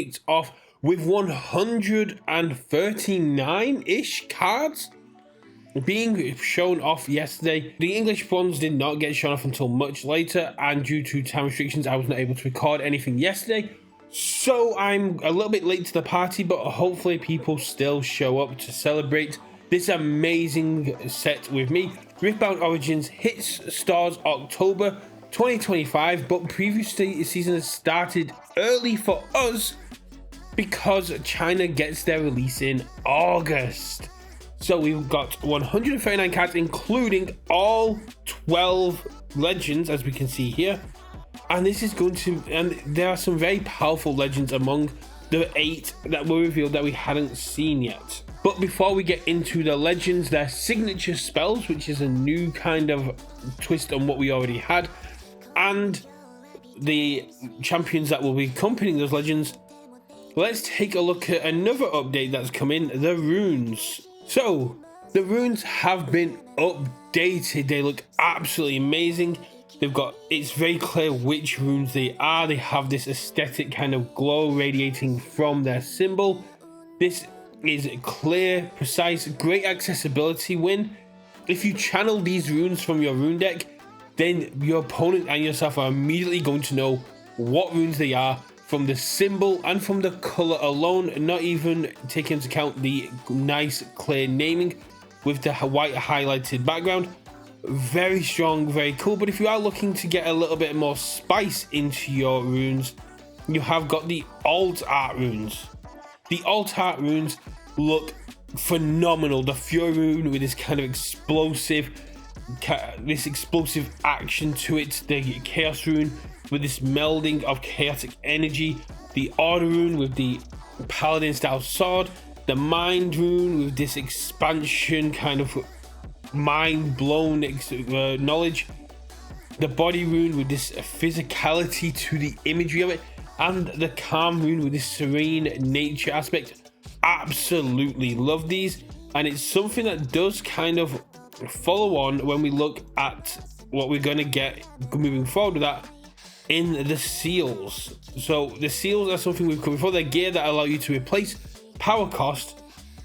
kicked off with 139-ish cards being shown off yesterday. The English ones did not get shown off until much later, and due to time restrictions I was not able to record anything yesterday, so I'm a little bit late to the party, but hopefully people still show up to celebrate this amazing set with me. Riftbound Origins hits stars October 2025, but previously season has started early for us because China gets their release in August. So we've got 139 cards, including all 12 legends, as we can see here. And this is going to, and there are some very powerful legends among the 8 that were revealed that we hadn't seen yet. But before we get into the legends, their signature spells, which is a new kind of twist on what we already had, and the champions that will be accompanying those legends. Let's take a look at another update that's come in, the runes. So the runes have been updated. They look absolutely amazing. It's very clear which runes they are. They have this aesthetic kind of glow radiating from their symbol. This is clear, precise, great accessibility win. If you channel these runes from your rune deck, then your opponent and yourself are immediately going to know what runes they are from the symbol and from the color alone, not even taking into account the nice clear naming with the white highlighted background. Very strong, very cool. But if you are looking to get a little bit more spice into your runes, you have got the alt art runes. The alt art runes look phenomenal. The Fury rune with this kind of explosive action to it, the Chaos rune with this melding of chaotic energy, the Order rune with the Paladin style sword, the Mind rune with this expansion kind of mind blown knowledge, the Body rune with this physicality to the imagery of it, and the Calm rune with this serene nature aspect. Absolutely love these, and it's something that does kind of follow on when we look at what we're going to get moving forward with that in the seals. So the seals are something we've covered before. They're gear that allow you to replace power cost,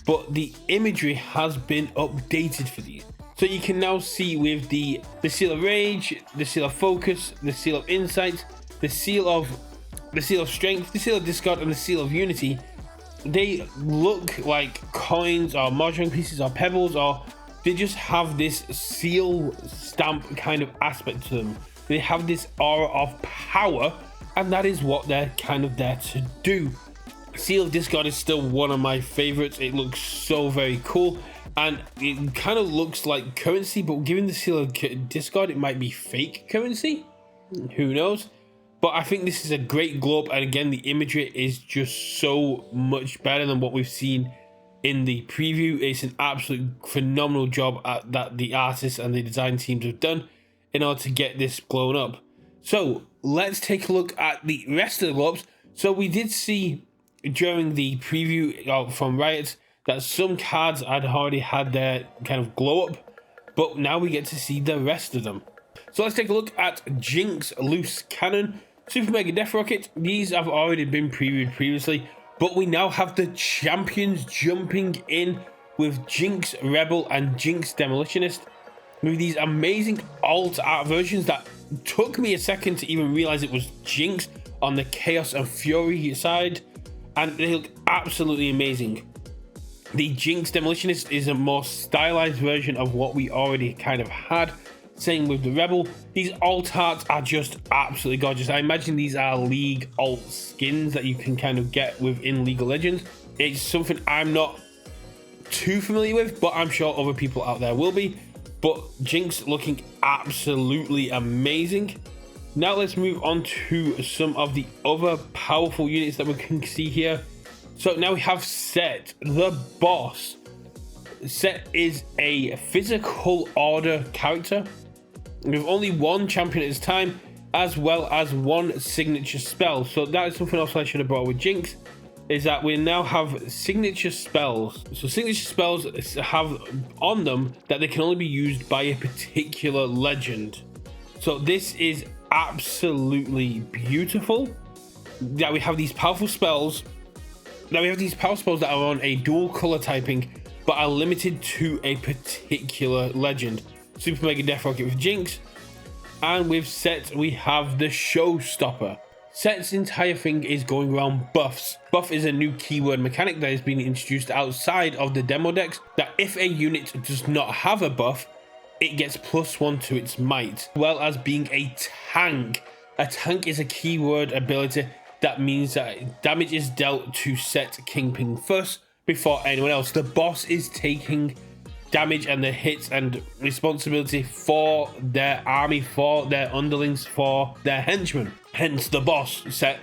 but the imagery has been updated for these. So you can now see with the seal of rage, the seal of focus, the seal of insight, the seal of strength, the seal of discard, and the seal of unity, they look like coins or marginal pieces or pebbles, or they just have this seal stamp kind of aspect to them. They have this aura of power, and that is what they're kind of there to do. Seal of Discard is still one of my favorites. It looks so very cool, and it kind of looks like currency, but given the Seal of Discard, it might be fake currency. Who knows? But I think this is a great globe, and again, the imagery is just so much better than what we've seen in the preview. It's an absolute phenomenal job that the artists and the design teams have done in order to get this blown up. So let's take a look at the rest of the globes. So we did see during the preview from Riot that some cards had already had their kind of glow up, but now we get to see the rest of them. So let's take a look at Jinx Loose Cannon, Super Mega Death Rocket. These have already been previewed previously, but we now have the champions jumping in with Jinx Rebel and Jinx Demolitionist, with these amazing alt art versions that took me a second to even realize it was Jinx on the Chaos and Fury side, and they look absolutely amazing. The Jinx Demolitionist is a more stylized version of what we already kind of had. Same with the Rebel. These alt arts are just absolutely gorgeous. I imagine these are League alt skins that you can kind of get within League of Legends. It's something I'm not too familiar with, but I'm sure other people out there will be. But Jinx looking absolutely amazing. Now let's move on to some of the other powerful units that we can see here. So now we have Set, the boss. Set is a physical order character with only one champion at a time, as well as one signature spell. So that is something else I should have brought with Jinx, is that we now have signature spells. So signature spells have on them that they can only be used by a particular legend. So this is absolutely beautiful. that we have these powerful spells. Now we have these power spells that are on a dual color typing, but are limited to a particular legend. Super Mega Death Rocket with Jinx, and with Set we have the Showstopper. Set's entire thing is going around buffs. Buff is a new keyword mechanic that has been introduced outside of the demo decks, that if a unit does not have a buff, it gets +1 to its might, as well as being a tank. A tank is a keyword ability that means that damage is dealt to Set Kingpin first before anyone else. The boss is taking damage and the hits and responsibility for their army, for their underlings, for their henchmen. Hence the boss. Set,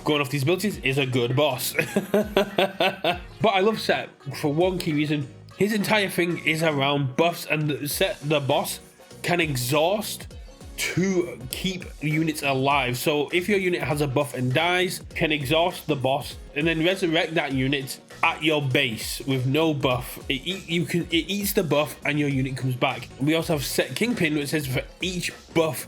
going off these abilities, is a good boss. But I love Set for one key reason. His entire thing is around buffs, and Set, the boss, can exhaust to keep units alive. So if your unit has a buff and dies, can exhaust the boss and then resurrect that unit at your base with no buff. It eats the buff and your unit comes back. We also have Set Kingpin, which says for each buff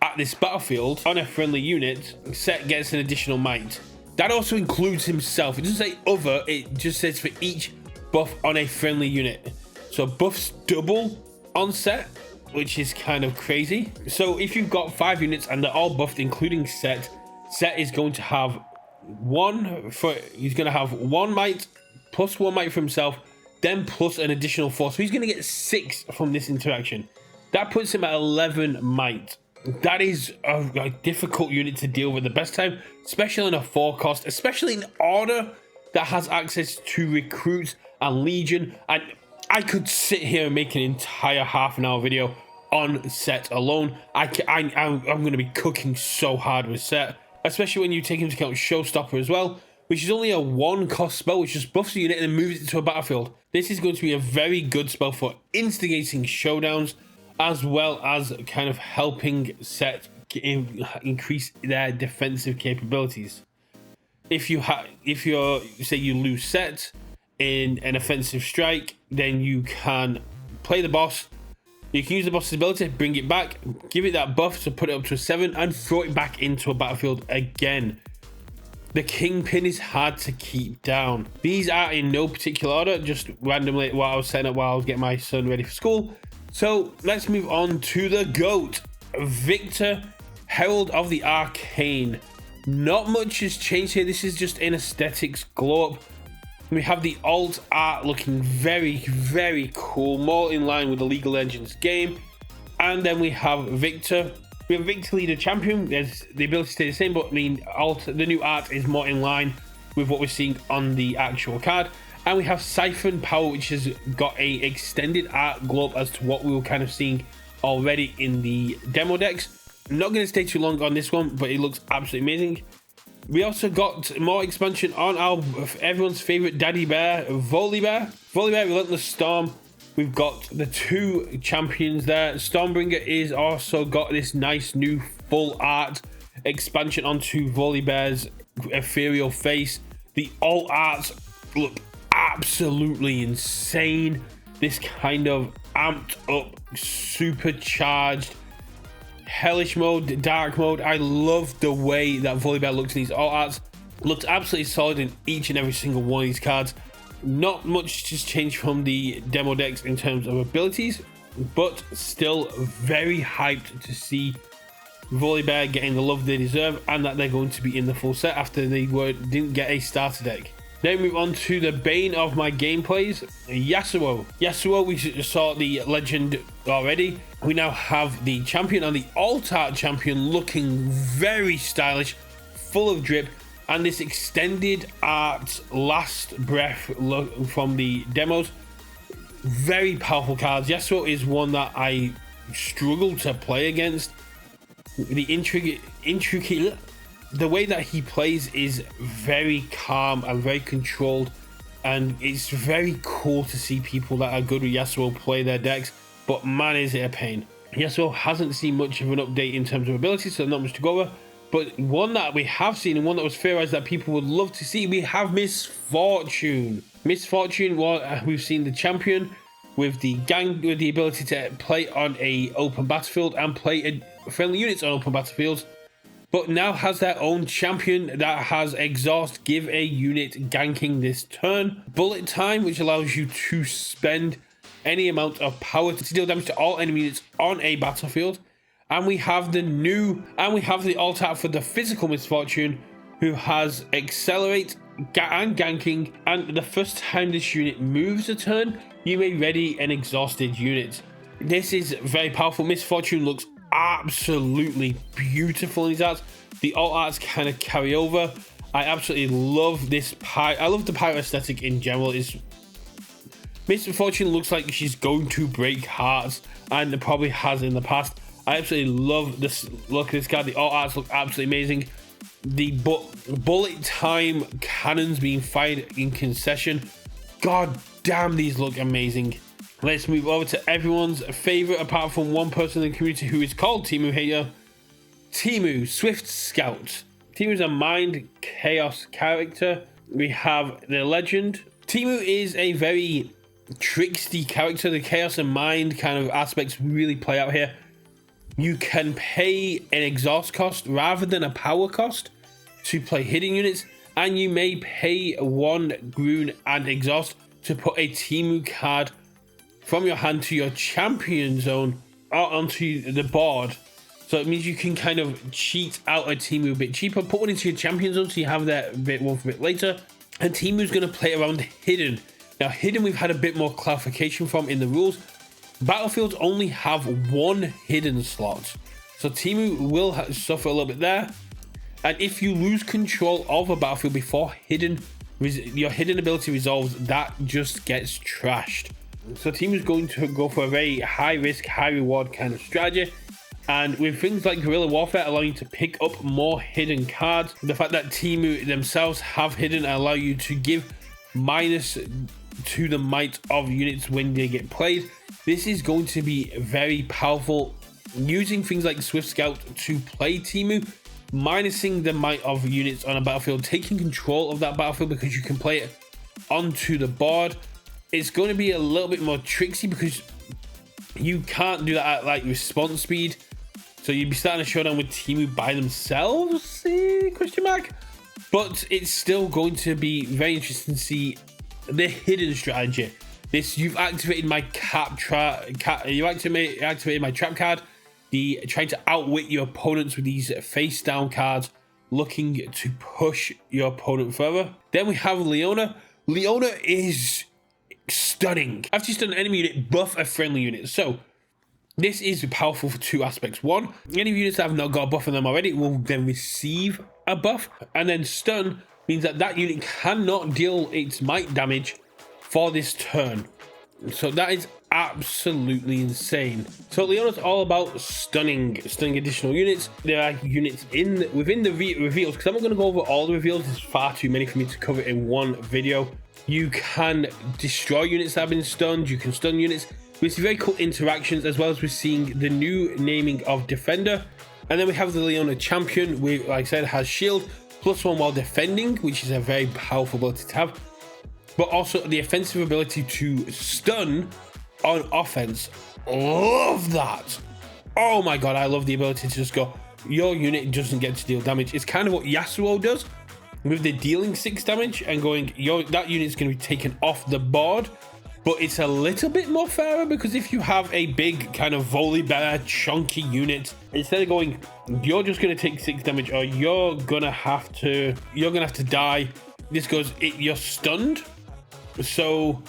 at this battlefield on a friendly unit, Set gets an additional might. That also includes himself. It doesn't say other, it just says for each buff on a friendly unit. So buffs double on Set, which is kind of crazy. So if you've got 5 units and they're all buffed, including Set, Set is going to have he's going to have 1 might, +1 might for himself, then plus an additional 4. So he's going to get 6 from this interaction. That puts him at 11 might. That is a difficult unit to deal with the best time, especially in a 4 cost, especially in order that has access to recruits and legion. And I could sit here and make an entire half-an-hour video on Set alone. I'm going to be cooking so hard with Set, especially when you take into account Showstopper as well, which is only a 1 cost spell, which just buffs the unit and then moves it to a battlefield. This is going to be a very good spell for instigating showdowns, as well as kind of helping Set increase their defensive capabilities. If you say you lose Set in an offensive strike, then you can play the boss. You can use the boss's ability, bring it back, give it that buff to put it up to a 7, and throw it back into a battlefield again. The Kingpin is hard to keep down. These are in no particular order, just randomly while I was setting up, while I was getting my son ready for school. So let's move on to the GOAT, Victor, Herald of the Arcane. Not much has changed here. This is just an aesthetics glow up. We have the alt art looking very, very cool, more in line with the League of Legends game. And then we have Victor. We have Victor Leader Champion. There's the ability to stay the same, but the new art is more in line with what we're seeing on the actual card. And we have Siphon Power, which has got a extended art globe as to what we were kind of seeing already in the demo decks. I'm not going to stay too long on this one, but it looks absolutely amazing. We also got more expansion on everyone's favorite daddy bear, Volibear. Volibear, Relentless Storm. We've got the 2 champions there. Stormbringer is also got this nice new full art expansion onto Volibear's ethereal face. The alt arts look absolutely insane. This kind of amped up, supercharged hellish mode, dark mode. I love the way that Volibear looks in these alt arts. Looks absolutely solid in each and every single one of these cards. Not much has changed from the demo decks in terms of abilities, but still very hyped to see Volibear getting the love they deserve, and that they're going to be in the full set after they didn't get a starter deck. Then move on to the bane of my gameplays, Yasuo. Yasuo, we saw the legend already. We now have the champion and the alt art champion looking very stylish, full of drip, and this extended art last breath look from the demos. Very powerful cards. Yasuo is one that I struggle to play against. The intricate the way that he plays is very calm and very controlled, and it's very cool to see people that are good with Yasuo play their decks, but man is it a pain. Yasuo hasn't seen much of an update in terms of abilities, so not much to go over, but one that we have seen and one that was theorized that people would love to see, we have Miss Fortune. Miss Fortune, we've seen the champion with the ability to play on a open battlefield and play friendly units on open battlefields. but now has their own champion that has exhaust, give a unit ganking this turn. Bullet time, which allows you to spend any amount of power to deal damage to all enemy units on a battlefield. And we have the alt art for the physical misfortune, who has accelerate and ganking, and the first time this unit moves a turn, you may ready an exhausted unit. This is very powerful. Misfortune looks absolutely beautiful in these arts. The alt arts kind of carry over. I absolutely love this I love the pyro aesthetic in general. Misfortune looks like she's going to break hearts, and probably has in the past. I absolutely love this look at this card. The alt arts look absolutely amazing. The bullet time cannons being fired in concession. God damn, these look amazing. Let's move over to everyone's favorite, apart from one person in the community who is called Timu Hater. Timu, Swift Scout. Timu is a mind chaos character. We have the legend. Timu is a very tricksy character. The chaos and mind kind of aspects really play out here. You can pay an exhaust cost rather than a power cost to play hidden units, and you may pay 1 rune and exhaust to put a Timu card from your hand to your champion zone or onto the board. So it means you can kind of cheat out a Timu a bit cheaper, put one into your champion zone so you have that one for a bit later. And Timu's going to play around hidden. Now hidden we've had a bit more clarification from in the rules. Battlefields only have 1 hidden slot, so Timu will suffer a little bit there. And if you lose control of a battlefield before your hidden ability resolves, that just gets trashed. So Timu's going to go for a very high risk, high reward kind of strategy. And with things like guerrilla warfare allowing you to pick up more hidden cards, the fact that Timu themselves have hidden allow you to give minus to the might of units when they get played. This is going to be very powerful, using things like Swift Scout to play Timu, minusing the might of units on a battlefield, taking control of that battlefield because you can play it onto the board. It's going to be a little bit more tricksy because you can't do that at like response speed. So you'd be starting a showdown with Timu by themselves, question mark. But it's still going to be very interesting to see the hidden strategy. You've activated my activated my trap card. Trying to outwit your opponents with these face down cards, looking to push your opponent further. Then we have Leona. Leona is stunning. After you stun an enemy unit, buff a friendly unit. So this is powerful for 2 aspects. 1, any units that have not got a buff on them already will then receive a buff, and then stun means that unit cannot deal its might damage for this turn. So that is absolutely insane. So Leona's all about stunning additional units. There are units within the reveals, because I'm not going to go over all the reveals. There's far too many for me to cover in one video. You can destroy units that have been stunned. You can stun units. We see very cool interactions, as well as we're seeing the new naming of Defender. And then we have the Leona champion, which, like I said, has shield +1 while defending, which is a very powerful ability to have. But also the offensive ability to stun on offense. Love that. Oh my god, I love the ability to just go, your unit doesn't get to deal damage. It's kind of what Yasuo does with the dealing 6 damage and going, that unit's going to be taken off the board. But it's a little bit more fairer, because if you have a big kind of volley bear chunky unit, instead of going, you're just going to take 6 damage, or you're gonna have to die, this goes, you're stunned, so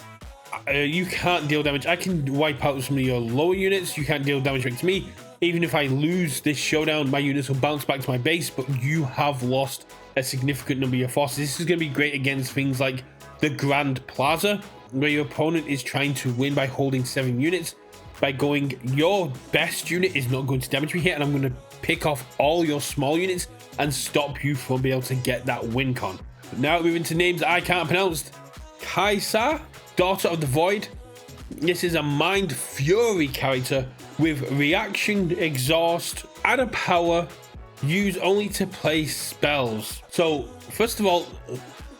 you can't deal damage. I can wipe out some of your lower units. You can't deal damage back to me. Even if I lose this showdown, my units will bounce back to my base, but you have lost a significant number of your forces. This is going to be great against things like the Grand Plaza, where your opponent is trying to win by holding 7 units, by going, your best unit is not going to damage me here, and I'm going to pick off all your small units and stop you from being able to get that win con. Now moving to names I can't pronounce. Kaisa, Daughter of the Void. This is a Mind Fury character with reaction, exhaust, and a power used only to play spells. So first of all,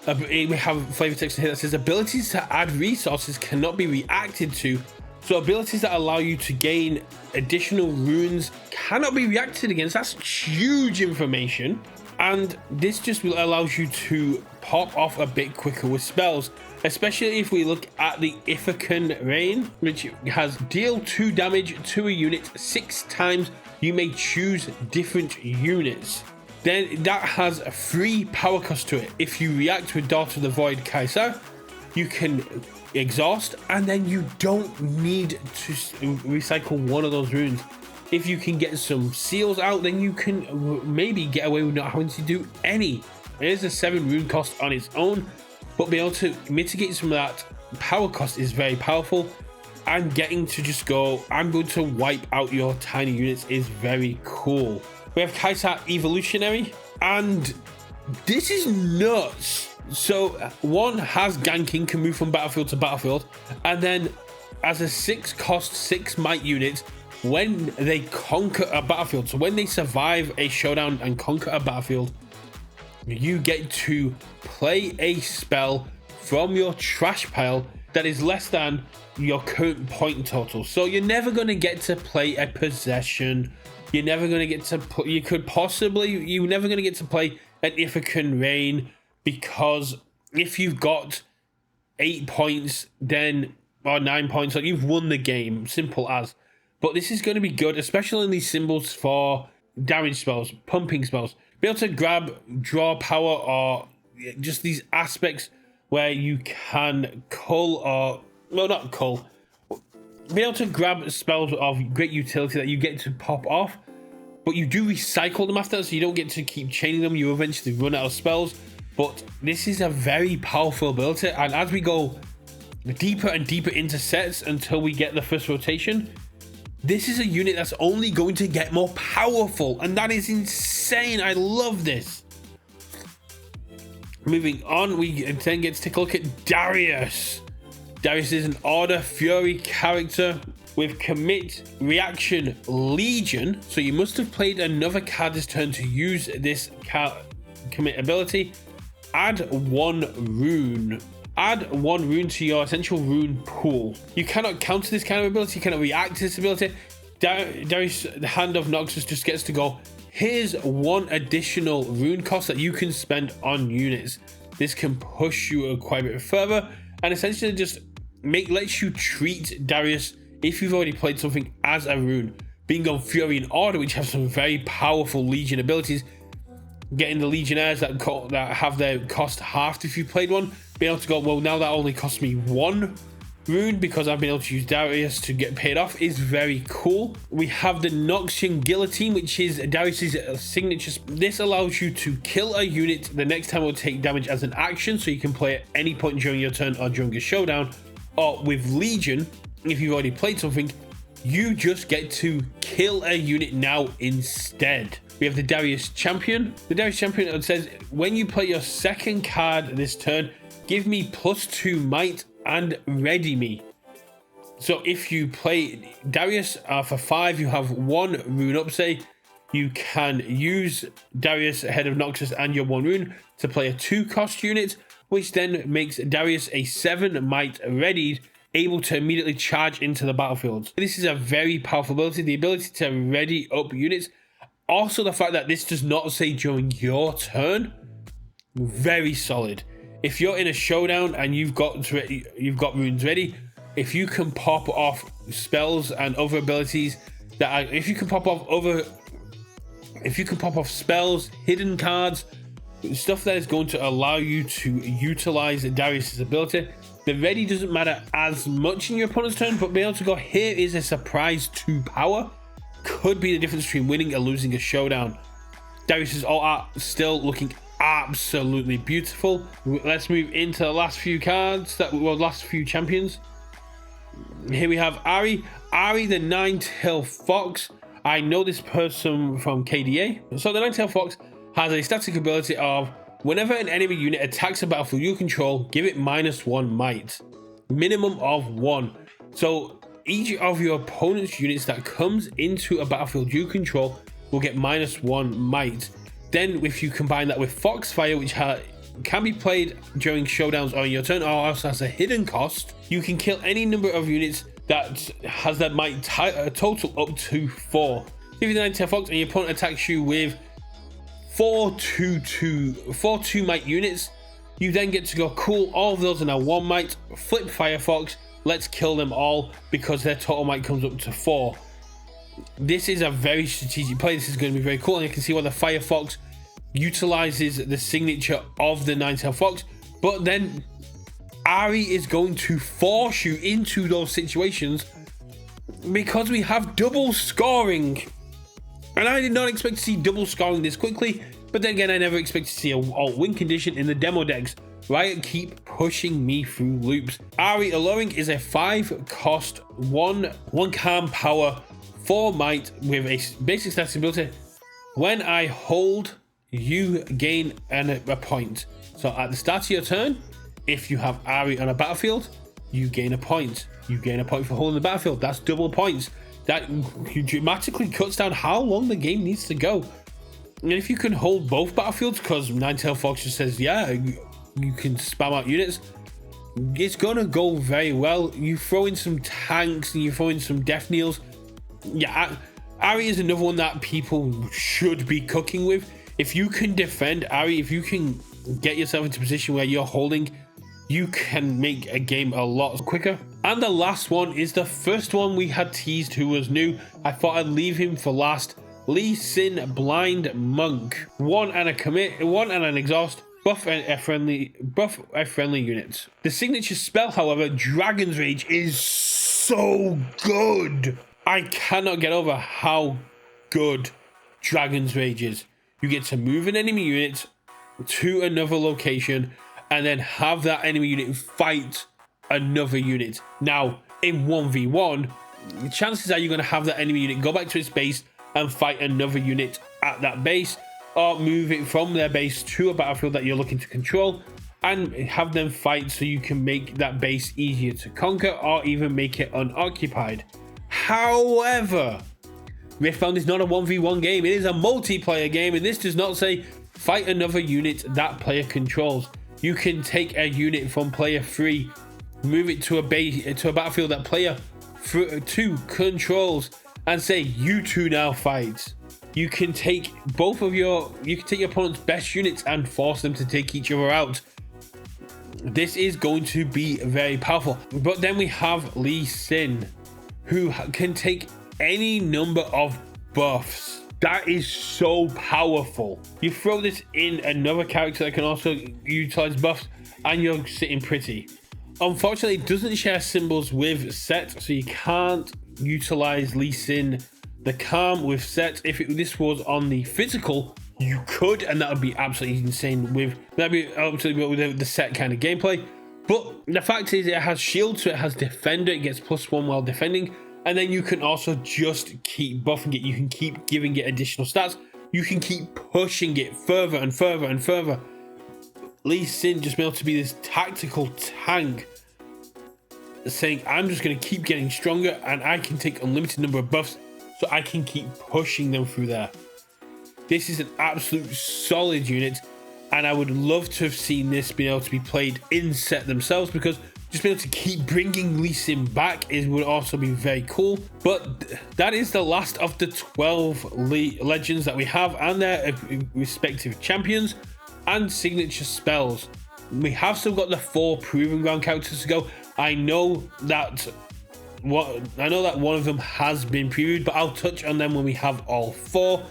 we have flavor text here that says abilities to add resources cannot be reacted to, So abilities that allow you to gain additional runes cannot be reacted against. That's huge information. And this just allows you to pop off a bit quicker with spells, especially if we look at the Ithacan Rain, which has deal 2 damage to a unit 6 times. You may choose different units. Then that has a 3 power cost to it. If you react with Daughter of the Void Kaisa, you can exhaust, and then you don't need to recycle one of those runes. If you can get some seals out, then you can maybe get away with not having to do any. It is a 7 rune cost on its own, but being able to mitigate some of that power cost is very powerful. And getting to just go, I'm going to wipe out your tiny units is very cool. We have Kaisa Evolutionary, and this is nuts. So one has ganking, can move from battlefield to battlefield, and then as a 6 cost 6 might unit, when they conquer a battlefield, so when they survive a showdown and conquer a battlefield, you get to play a spell from your trash pile that is less than your current point total. So you're never going to get to play a possession. You're never going to get to play, you're never going to get to play an Ithacan Rain, because if you've got 8 points, then, or 9 points, like, you've won the game, simple as. But this is going to be good, especially in these symbols for damage spells, pumping spells. Be able to grab draw power, or just these aspects where you can cull, or, well, not cull, be able to grab spells of great utility that you get to pop off, but you do recycle them after, so you don't get to keep chaining them. You eventually run out of spells. But this is a very powerful ability, and as we go deeper and deeper into sets until we get the first rotation, this is a unit that's only going to get more powerful, and that is insane. I love this. Moving on, we then get to take a look at Darius. Darius is an Order Fury character with commit, reaction, Legion. So you must have played another card this turn to use this commit ability. Add 1 rune. Add 1 rune to your essential rune pool. You cannot counter this kind of ability. You cannot react to this ability. Darius, the Hand of Noxus, just gets to go, here's 1 additional rune cost that you can spend on units. This can push you quite a bit further, and essentially just lets you treat Darius, if you've already played something, as a rune. Being on Fury and Order, which have some very powerful Legion abilities, getting the Legionnaires that have their cost halved if you played one, being able to go, well, now that only costs me 1 rune because I've been able to use Darius to get paid off, is very cool. We have the Noxian Guillotine, which is Darius's signature. This allows you to kill a unit the next time it will take damage as an action, so you can play at any point during your turn or during a showdown. Or with Legion, if you've already played something, you just get to kill a unit now instead. We have the Darius Champion. The Darius Champion says, when you play your second card this turn, give me +2 might and ready me. So if you play Darius for 5, you have 1 rune up, say. You can use Darius Head of Noxus and your 1 rune to play a 2 cost unit, which then makes Darius a 7 might readied, able to immediately charge into the battlefield. This is a very powerful ability, the ability to ready up units. Also, the fact that this does not say during your turn, very solid. If you're in a showdown and you've got runes ready, if you can pop off spells and other abilities that are, if you can pop off spells, hidden cards, stuff that is going to allow you to utilize Darius's ability, the ready doesn't matter as much in your opponent's turn, but being able to go, here is a surprise 2 power, could be the difference between winning or losing a showdown. Darius's alt art still looking absolutely beautiful. Let's move into the last few cards, last few champions. Here we have Ahri. Ahri, the Nine-Tailed Fox. I know this person from KDA. So the Nine-Tailed Fox has a static ability of, whenever an enemy unit attacks a battlefield you control, give it -1 might. Minimum of 1. So each of your opponent's units that comes into a battlefield you control will get -1 might. Then if you combine that with Foxfire, which can be played during showdowns or in your turn, or also has a hidden cost, you can kill any number of units that has that might total up to 4. If you're the 9-tail fox and your opponent attacks you with 4 2 might units, you then get to go, cool, all of those are now 1 might, flip Firefox, let's kill them all because their total might comes up to 4. This is a very strategic play. This is going to be very cool, and you can see why the Firefox utilizes the signature of the 9-tail fox, but then Ahri is going to force you into those situations because we have double scoring. And I did not expect to see double scoring this quickly, but then again, I never expect to see a alt-win condition in the demo decks. Riot keep pushing me through loops. Ahri Alluring is a 5 cost, 1 calm power, 4 might with a basic stats ability. When I hold, you gain a point. So at the start of your turn, if you have Ahri on a battlefield, you gain a point. You gain a point for holding the battlefield. That's double points. That dramatically cuts down how long the game needs to go. And if you can hold both battlefields, because 9-tail fox just says, yeah, you can spam out units, it's gonna go very well. You throw in some tanks and you throw in some death kneels. Yeah, Ahri is another one that people should be cooking with. If you can defend Ahri, if you can get yourself into a position where you're holding, you can make a game a lot quicker. And the last one is the first one we had teased who was new. I thought I'd leave him for last. Lee Sin Blind Monk. 1 and a commit, 1 and an exhaust. Buff a friendly unit. The signature spell, however, Dragon's Rage, is so good. I cannot get over how good Dragon's Rage is. You get to move an enemy unit to another location and then have that enemy unit fight another unit. Now, in 1v1, the chances are you're going to have that enemy unit go back to its base and fight another unit at that base, or move it from their base to a battlefield that you're looking to control and have them fight so you can make that base easier to conquer or even make it unoccupied. However, Riftbound is not a 1v1 game, it is a multiplayer game, and this does not say fight another unit that player controls. You can take a unit from player 3, move it to a battlefield that player 2 controls, and say you two now fight. You can take your opponent's best units and force them to take each other out. This is going to be very powerful. But then we have Lee Sin, who can take any number of buffs. That is so powerful. You throw this in another character that can also utilize buffs and you're sitting pretty. Unfortunately, it doesn't share symbols with Set, so you can't utilize Lee Sin the Calm with Set. If this was on the physical, you could, and that would be absolutely insane that'd be absolutely with the Set kind of gameplay. But the fact is, it has shield, so it has defender, it gets +1 while defending, and then you can also just keep buffing it. You can keep giving it additional stats. You can keep pushing it further and further and further. Lee Sin just be able to be this tactical tank, saying, I'm just going to keep getting stronger and I can take unlimited number of buffs, so I can keep pushing them through there. This is an absolute solid unit, and I would love to have seen this being able to be played in Set themselves, because just being able to keep bringing Lee Sin back would also be very cool. But that is the last of the 12 legends that we have and their respective champions and signature spells. We have still got the 4 proving ground characters to go. I know that one of them has been previewed, but I'll touch on them when we have all 4.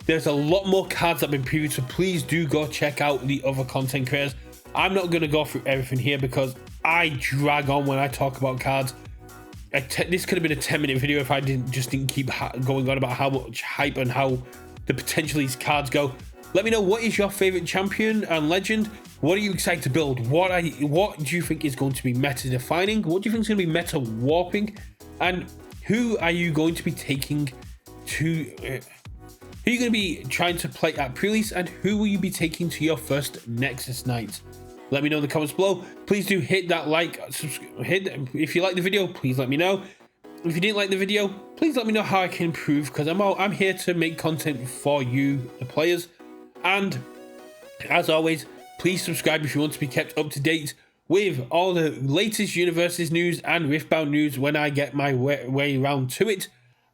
There's a lot more cards that have been previewed, so please do go check out the other content creators. I'm not going to go through everything here because I drag on when I talk about cards. This could have been a 10-minute video if I didn't keep going on about how much hype and how the potential these cards go. Let me know, what is your favorite champion and legend? What are you excited to build? What do you think is going to be meta defining? What do you think is going to be meta warping? And who are you going to be taking to who are you going to be trying to play at pre-release, and who will you be taking to your first Nexus night? Let me know in the comments below. Please do hit that like, if you like the video, please let me know. If you didn't like the video, please let me know how I can improve, because I'm here to make content for you, the players. And as always, please subscribe if you want to be kept up to date with all the latest UKVersus news and Riftbound news when I get my way around to it.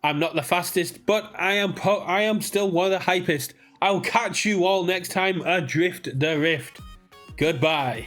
I'm not the fastest, but I am still one of the hypest. I'll catch you all next time adrift the rift. Goodbye.